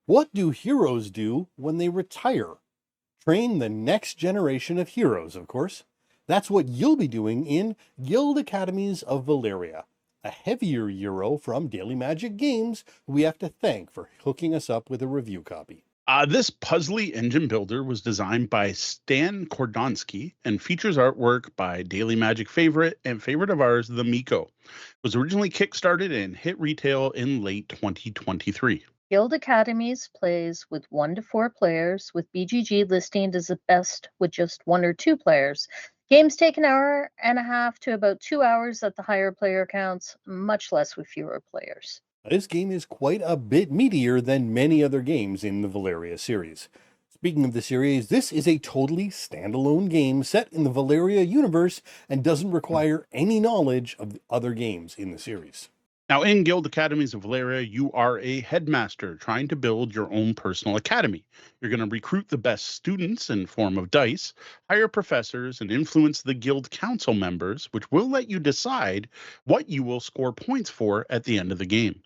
What do heroes do when they retire? Train the next generation of heroes, of course. That's what you'll be doing in Guild Academies of Valeria, a heavier Euro from Daily Magic Games, who we have to thank for hooking us up with a review copy. This puzzly engine builder was designed by Stan Kordonsky and features artwork by Daily Magic favorite and favorite of ours, the Miko. It was originally kickstarted and hit retail in late 2023. Guild Academies plays with 1 to 4 players, with BGG listing as the best with just 1 or 2 players. Games take an hour and a half to about 2 hours at the higher player counts, much less with fewer players. This game is quite a bit meatier than many other games in the Valeria series. Speaking of the series, this is a totally standalone game set in the Valeria universe and doesn't require any knowledge of the other games in the series. Now, in Guild Academies of Valeria, you are a headmaster trying to build your own personal academy. You're going to recruit the best students in form of dice, hire professors, and influence the guild council members, which will let you decide what you will score points for at the end of the game.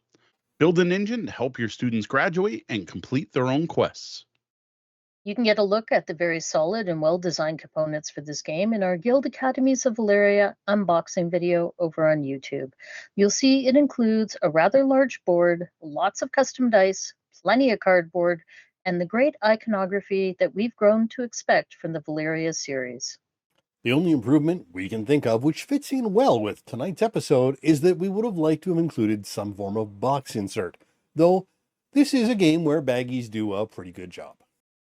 Build an engine to help your students graduate and complete their own quests. You can get a look at the very solid and well-designed components for this game in our Guild Academies of Valeria unboxing video over on YouTube. You'll see it includes a rather large board, lots of custom dice, plenty of cardboard, and the great iconography that we've grown to expect from the Valeria series. The only improvement we can think of, which fits in well with tonight's episode, is that we would have liked to have included some form of box insert, though this is a game where baggies do a pretty good job.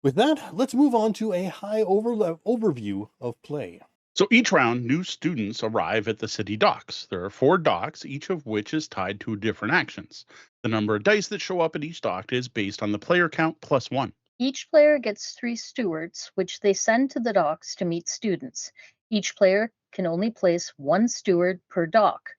With that, let's move on to a high overview of play. So each round, new students arrive at the city docks. There are 4 docks, each of which is tied to different actions. The number of dice that show up at each dock is based on the player count plus 1. Each player gets 3 stewards, which they send to the docks to meet students. Each player can only place 1 steward per dock.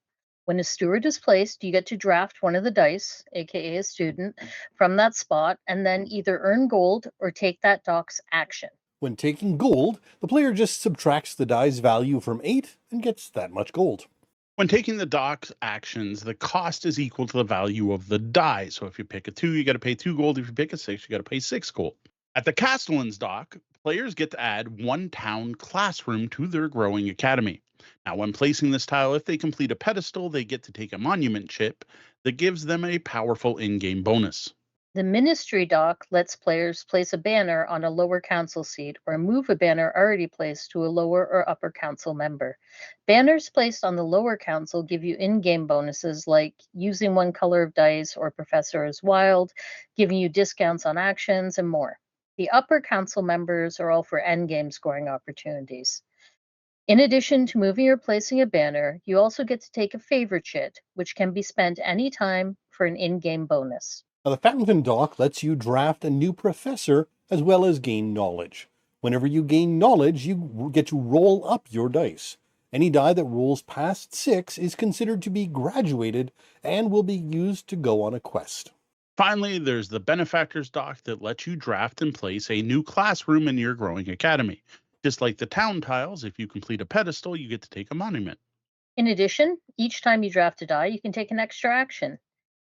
When a steward is placed, you get to draft one of the dice, aka a student, from that spot, and then either earn gold or take that dock's action. When taking gold, the player just subtracts the die's value from 8 and gets that much gold. When taking the dock's actions, the cost is equal to the value of the die. So if you pick a 2, you got to pay 2 gold. If you pick a 6, you got to pay 6 gold. At the Castellan's dock, players get to add 1 town classroom to their growing academy. Now, when placing this tile, if they complete a pedestal, they get to take a monument chip that gives them a powerful in-game bonus. The Ministry dock lets players place a banner on a lower council seat or move a banner already placed to a lower or upper council member. Banners placed on the lower council give you in-game bonuses like using 1 color of dice or Professor is Wild, giving you discounts on actions, and more. The upper council members are all for endgame scoring opportunities. In addition to moving or placing a banner, you also get to take a favorite chit, which can be spent anytime for an in-game bonus. Now, the Fountain Dock lets you draft a new professor as well as gain knowledge. Whenever you gain knowledge, you get to roll up your dice. Any die that rolls past 6 is considered to be graduated and will be used to go on a quest. Finally, there's the Benefactors dock that lets you draft and place a new classroom in your growing academy. Just like the town tiles, if you complete a pedestal, you get to take a monument. In addition, each time you draft a die, you can take an extra action.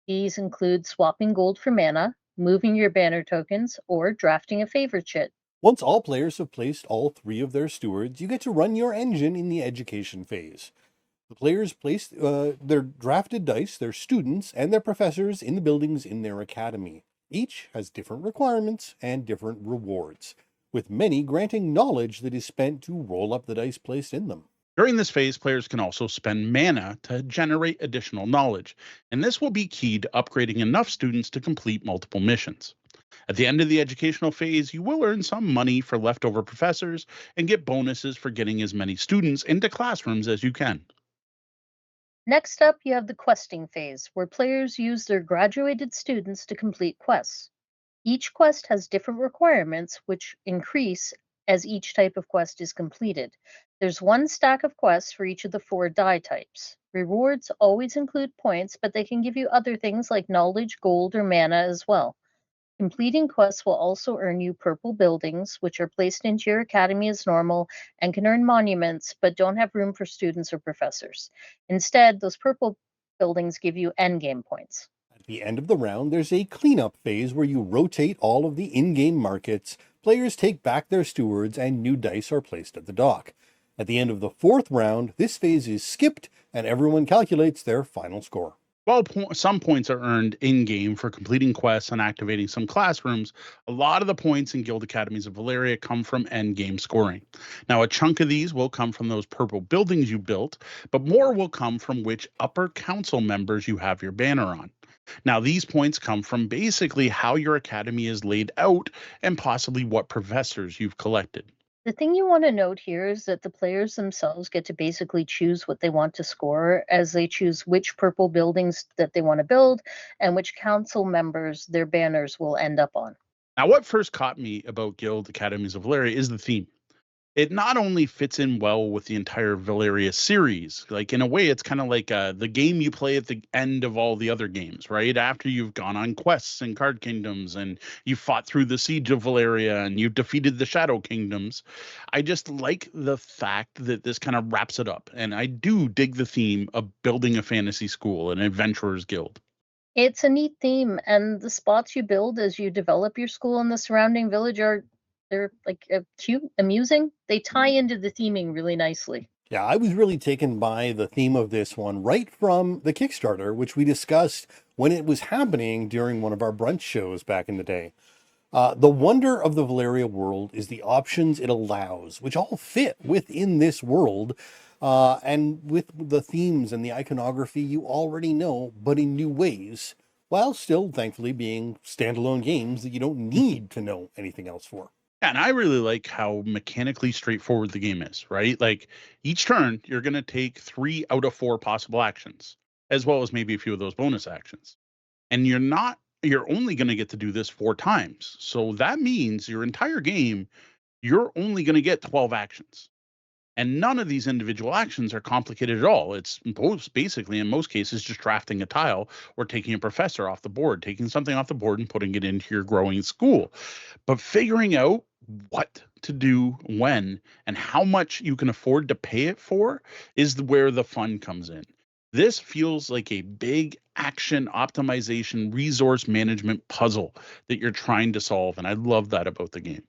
These include swapping gold for mana, moving your banner tokens, or drafting a favorite chit. Once all players have placed all 3 of their stewards, you get to run your engine in the education phase. The players place their drafted dice, their students, and their professors in the buildings in their academy. Each has different requirements and different rewards, with many granting knowledge that is spent to roll up the dice placed in them. During this phase, players can also spend mana to generate additional knowledge, and this will be key to upgrading enough students to complete multiple missions. At the end of the educational phase, you will earn some money for leftover professors and get bonuses for getting as many students into classrooms as you can. Next up, you have the questing phase, where players use their graduated students to complete quests. Each quest has different requirements, which increase as each type of quest is completed. There's 1 stack of quests for each of the 4 die types. Rewards always include points, but they can give you other things like knowledge, gold, or mana as well. Completing quests will also earn you purple buildings, which are placed into your academy as normal and can earn monuments, but don't have room for students or professors. Instead, those purple buildings give you endgame points. At the end of the round, there's a cleanup phase where you rotate all of the in-game markets, players take back their stewards, and new dice are placed at the dock. At the end of the fourth round, this phase is skipped and everyone calculates their final score. While some points are earned in-game for completing quests and activating some classrooms, a lot of the points in Guild Academies of Valeria come from end-game scoring. Now, a chunk of these will come from those purple buildings you built, but more will come from which upper council members you have your banner on. Now, these points come from basically how your academy is laid out and possibly what professors you've collected. The thing you want to note here is that the players themselves get to basically choose what they want to score as they choose which purple buildings that they want to build and which council members their banners will end up on. Now, what first caught me about Guild Academies of Valeria is the theme. It not only fits in well with the entire Valeria series, like in a way, it's kind of like the game you play at the end of all the other games, right? After you've gone on quests and card kingdoms and you fought through the siege of Valeria and you've defeated the Shadow Kingdoms. I just like the fact that this kind of wraps it up. And I do dig the theme of building a fantasy school, an adventurer's guild. It's a neat theme, and the spots you build as you develop your school in the surrounding village are they're like cute, amusing. They tie into the theming really nicely. Yeah, I was really taken by the theme of this one right from the Kickstarter, which we discussed when it was happening during one of our brunch shows back in the day. The wonder of the Valeria world is the options it allows, which all fit within this world, and with the themes and the iconography you already know, but in new ways, while still thankfully being standalone games that you don't need to know anything else for. And I really like how mechanically straightforward the game is, right? Like each turn, you're going to take 3 out of 4 possible actions, as well as maybe a few of those bonus actions. And you're only going to get to do this 4 times. So that means your entire game, you're only going to get 12 actions. And none of these individual actions are complicated at all. It's basically, in most cases, just drafting a tile or taking a professor off the board, taking something off the board and putting it into your growing school. But figuring out what to do when and how much you can afford to pay it for is where the fun comes in. This feels like a big action optimization resource management puzzle that you're trying to solve. And I love that about the game.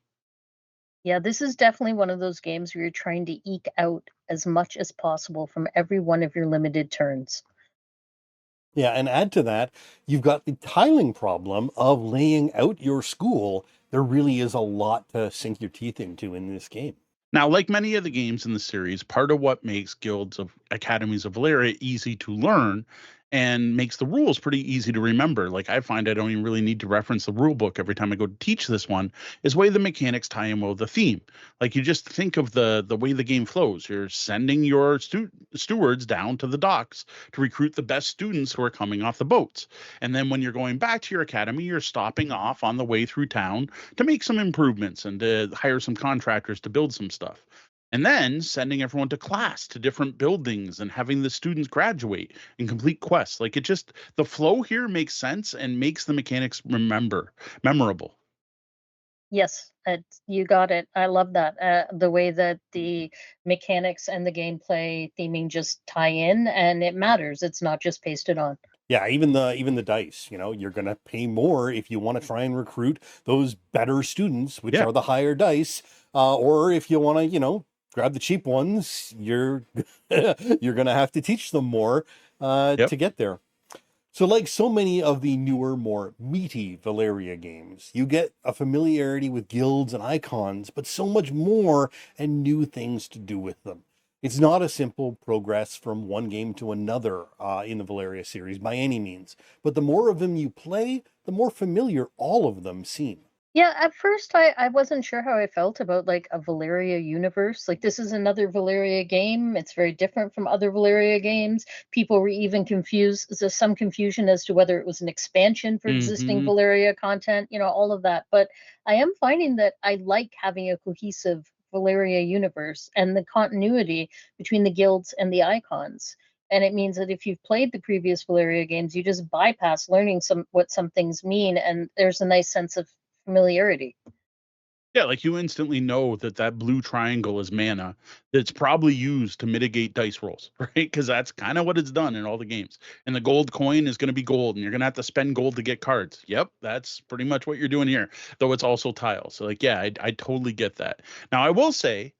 Yeah, this is definitely one of those games where you're trying to eke out as much as possible from every one of your limited turns. Yeah, and add to that, you've got the tiling problem of laying out your school. There really is a lot to sink your teeth into in this game. Now, like many of the games in the series, part of what makes Guilds of Academies of Valeria easy to learn and makes the rules pretty easy to remember. Like I find I don't even really need to reference the rule book every time I go to teach this one, is way the mechanics tie in well with the theme. Like you just think of the way the game flows. You're sending your stewards down to the docks to recruit the best students who are coming off the boats. And then when you're going back to your academy, you're stopping off on the way through town to make some improvements and to hire some contractors to build some stuff. And then sending everyone to class to different buildings and having the students graduate and complete quests. Like the flow here makes sense and makes the mechanics memorable. Yes, you got it. I love that. The way that the mechanics and the gameplay theming just tie in, and it matters. It's not just pasted on. Yeah, even the dice, you're going to pay more if you want to try and recruit those better students, which Yeah. are the higher dice, or if you want to, grab the cheap ones, you're you're going to have to teach them more Yep. to get there. So like so many of the newer, more meaty Valeria games, you get a familiarity with guilds and icons, but so much more and new things to do with them. It's not a simple progress from one game to another in the Valeria series by any means, but the more of them you play, the more familiar all of them seem. Yeah, at first I wasn't sure how I felt about like a Valeria universe. Like this is another Valeria game. It's very different from other Valeria games. People were even confused. There's some confusion as to whether it was an expansion for existing Hmm. Valeria content, all of that. But I am finding that I like having a cohesive Valeria universe and the continuity between the guilds and the icons. And it means that if you've played the previous Valeria games, you just bypass learning what some things mean, and there's a nice sense of familiarity. Yeah, like you instantly know that that blue triangle is mana that's probably used to mitigate dice rolls, right? Because that's kind of what it's done in all the games. And the gold coin is going to be gold, and you're going to have to spend gold to get cards. Yep, that's pretty much what you're doing here, though it's also tiles. So, like, yeah, I totally get that. Now, I will say,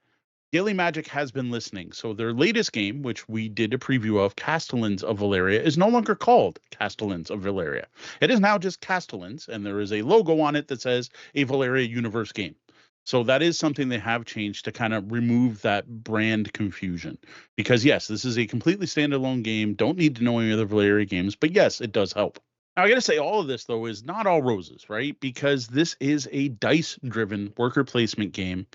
Daily Magic has been listening. So their latest game, which we did a preview of, Castellans of Valeria, is no longer called Castellans of Valeria. It is now just Castellans, and there is a logo on it that says a Valeria Universe game. So that is something they have changed to kind of remove that brand confusion. Because yes, this is a completely standalone game. Don't need to know any other Valeria games, but yes, it does help. Now, I got to say, all of this, though, is not all roses, right? Because this is a dice driven worker placement game.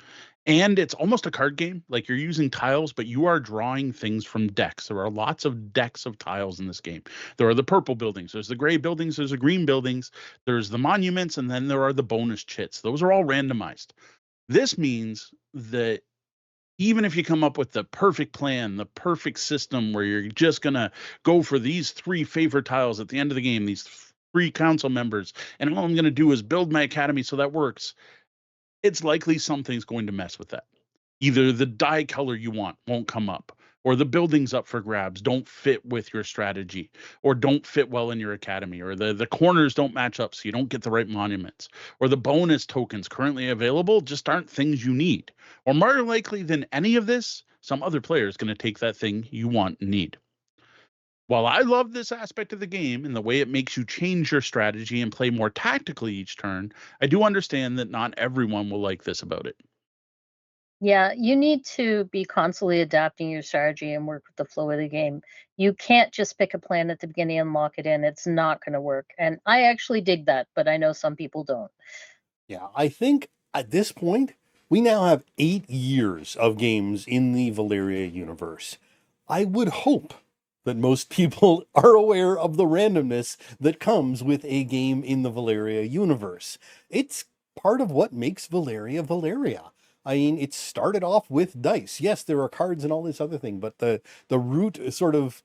And it's almost a card game. Like you're using tiles, but you are drawing things from decks. There are lots of decks of tiles in this game. There are the purple buildings, there's the gray buildings, there's the green buildings, there's the monuments, and then there are the bonus chits. Those are all randomized. This means that even if you come up with the perfect plan, the perfect system where you're just going to go for these 3 favorite tiles at the end of the game, these 3 council members, and all I'm going to do is build my academy so that works, it's likely something's going to mess with that. Either the dye color you want won't come up, or the buildings up for grabs don't fit with your strategy, or don't fit well in your academy, or the corners don't match up so you don't get the right monuments, or the bonus tokens currently available just aren't things you need. Or more likely than any of this, some other player is going to take that thing you want and need. While I love this aspect of the game and the way it makes you change your strategy and play more tactically each turn, I do understand that not everyone will like this about it. Yeah, you need to be constantly adapting your strategy and work with the flow of the game. You can't just pick a plan at the beginning and lock it in. It's not going to work. And I actually dig that, but I know some people don't. Yeah, I think at this point, we now have 8 years of games in the Valeria universe. I would hope that most people are aware of the randomness that comes with a game in the Valeria universe. It's part of what makes Valeria Valeria. I mean, it started off with dice. Yes, there are cards and all this other thing, but the root sort of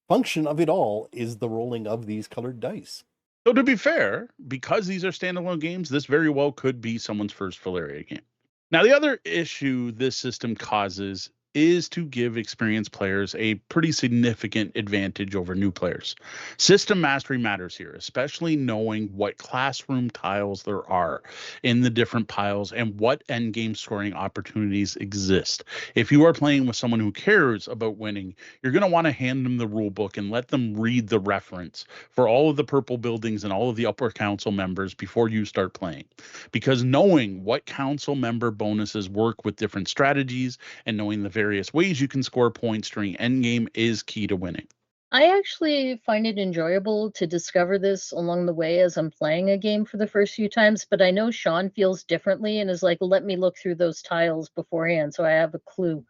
function of it all is the rolling of these colored dice. So to be fair, because these are standalone games, this very well could be someone's first Valeria game. Now, the other issue this system causes is to give experienced players a pretty significant advantage over new players. System mastery matters here, especially knowing what classroom tiles there are in the different piles and what endgame scoring opportunities exist. If you are playing with someone who cares about winning, you're going to want to hand them the rule book and let them read the reference for all of the purple buildings and all of the upper council members before you start playing. Because knowing what council member bonuses work with different strategies and knowing the various ways you can score points during endgame is key to winning. I actually find it enjoyable to discover this along the way as I'm playing a game for the first few times, but I know Sean feels differently and is like, let me look through those tiles beforehand so I have a clue.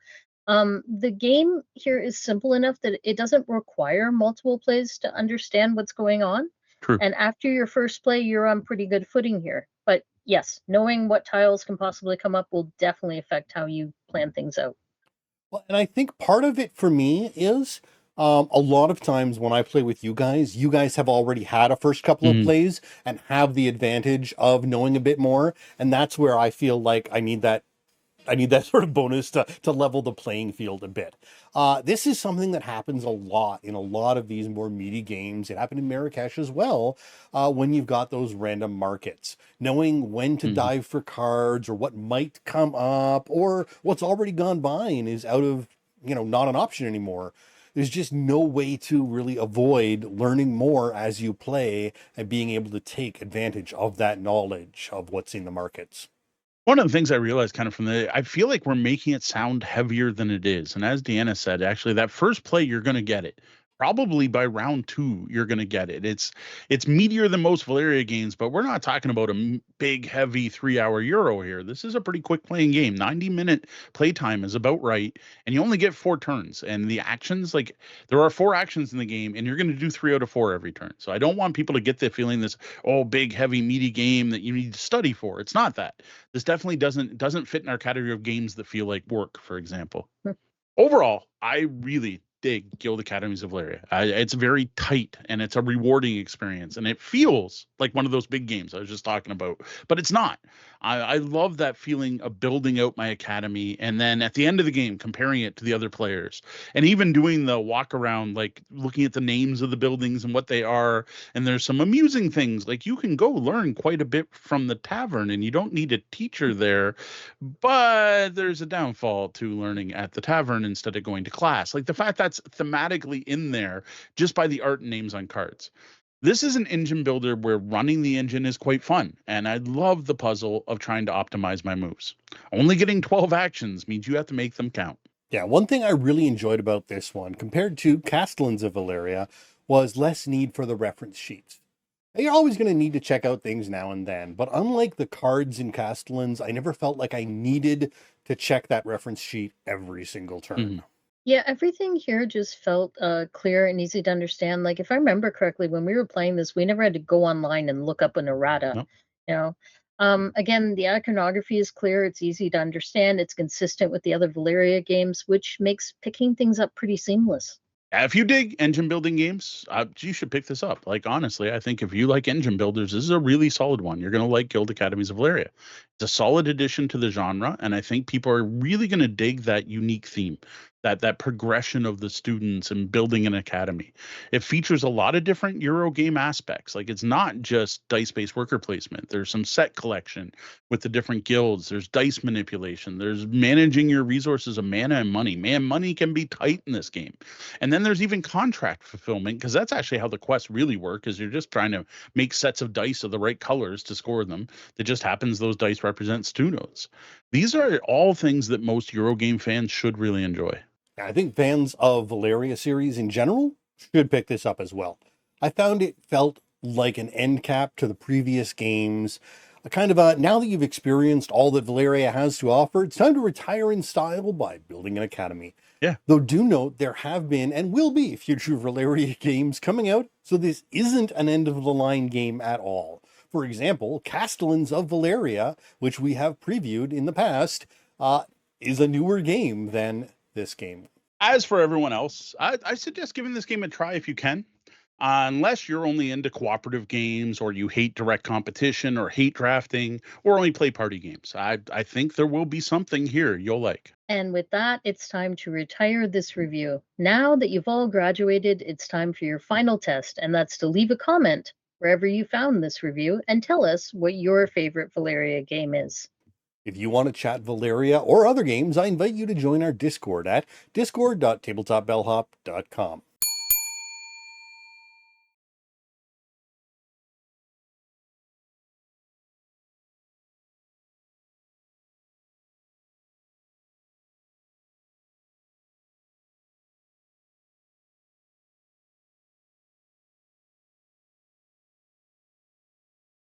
The game here is simple enough that it doesn't require multiple plays to understand what's going on. True. And after your first play, you're on pretty good footing here. But yes, knowing what tiles can possibly come up will definitely affect how you plan things out. Well, and I think part of it for me is a lot of times when I play with you guys have already had a first couple of plays and have the advantage of knowing a bit more. And that's where I feel like I need that sort of bonus to level the playing field a bit. This is something that happens a lot in a lot of these more meaty games. It happened in Marrakesh as well, when you've got those random markets. Knowing when to dive for cards or what might come up or what's already gone by and is out of, not an option anymore. There's just no way to really avoid learning more as you play and being able to take advantage of that knowledge of what's in the markets. One of the things I realized kind of I feel like we're making it sound heavier than it is. And as Deanna said, actually, that first play, you're going to get it. Probably by round 2, you're going to get it. It's meatier than most Valeria games, but we're not talking about a big, heavy 3-hour Euro here. This is a pretty quick playing game. 90-minute playtime is about right, and you only get 4 turns. And the actions, like there are 4 actions in the game, and you're going to do 3 out of 4 every turn. So I don't want people to get the feeling this big, heavy, meaty game that you need to study for. It's not that. This definitely doesn't fit in our category of games that feel like work, for example. Overall, I really dig Guild Academies of Valeria. It's very tight and it's a rewarding experience, and it feels like one of those big games I was just talking about, but it's not. I love that feeling of building out my academy, and then at the end of the game, comparing it to the other players, and even doing the walk around, like looking at the names of the buildings and what they are. And there's some amusing things, like you can go learn quite a bit from the tavern, and you don't need a teacher there, but there's a downfall to learning at the tavern instead of going to class. Like the fact that's thematically in there just by the art and names on cards. This is an engine builder where running the engine is quite fun, and I love the puzzle of trying to optimize my moves. Only getting 12 actions means you have to make them count. Yeah, one thing I really enjoyed about this one, compared to Castellans of Valeria, was less need for the reference sheets. You're always going to need to check out things now and then, but unlike the cards in Castellans, I never felt like I needed to check that reference sheet every single turn. Mhm. Yeah, everything here just felt clear and easy to understand. Like, if I remember correctly, when we were playing this, we never had to go online and look up an errata. Nope. You know, again, the iconography is clear. It's easy to understand. It's consistent with the other Valeria games, which makes picking things up pretty seamless. If you dig engine building games, you should pick this up. Like, honestly, I think if you like engine builders, this is a really solid one. You're going to like Guild Academies of Valeria. It's a solid addition to the genre, and I think people are really going to dig that unique theme, that progression of the students and building an academy. It features a lot of different Euro game aspects. Like, it's not just dice-based worker placement. There's some set collection with the different guilds. There's dice manipulation. There's managing your resources of mana and money. Man, money can be tight in this game. And then there's even contract fulfillment, because that's actually how the quests really work, is you're just trying to make sets of dice of the right colors to score them. It just happens those dice represent stew notes. These are all things that most Eurogame fans should really enjoy. I think fans of Valeria series in general should pick this up as well. I found it felt like an end cap to the previous games. A kind of a, now that you've experienced all that Valeria has to offer, it's time to retire in style by building an academy. Yeah. Though do note there have been and will be future Valeria games coming out, so this isn't an end of the line game at all. For example, Castellans of Valeria, which we have previewed in the past, is a newer game than this game. As for everyone else, I suggest giving this game a try if you can. Unless you're only into cooperative games, or you hate direct competition, or hate drafting, or only play party games, I think there will be something here you'll like. And with that, it's time to retire this review. Now that you've all graduated, it's time for your final test, and that's to leave a comment wherever you found this review and tell us what your favorite Valeria game is. If you want to chat Valeria or other games, I invite you to join our Discord at discord.tabletopbellhop.com.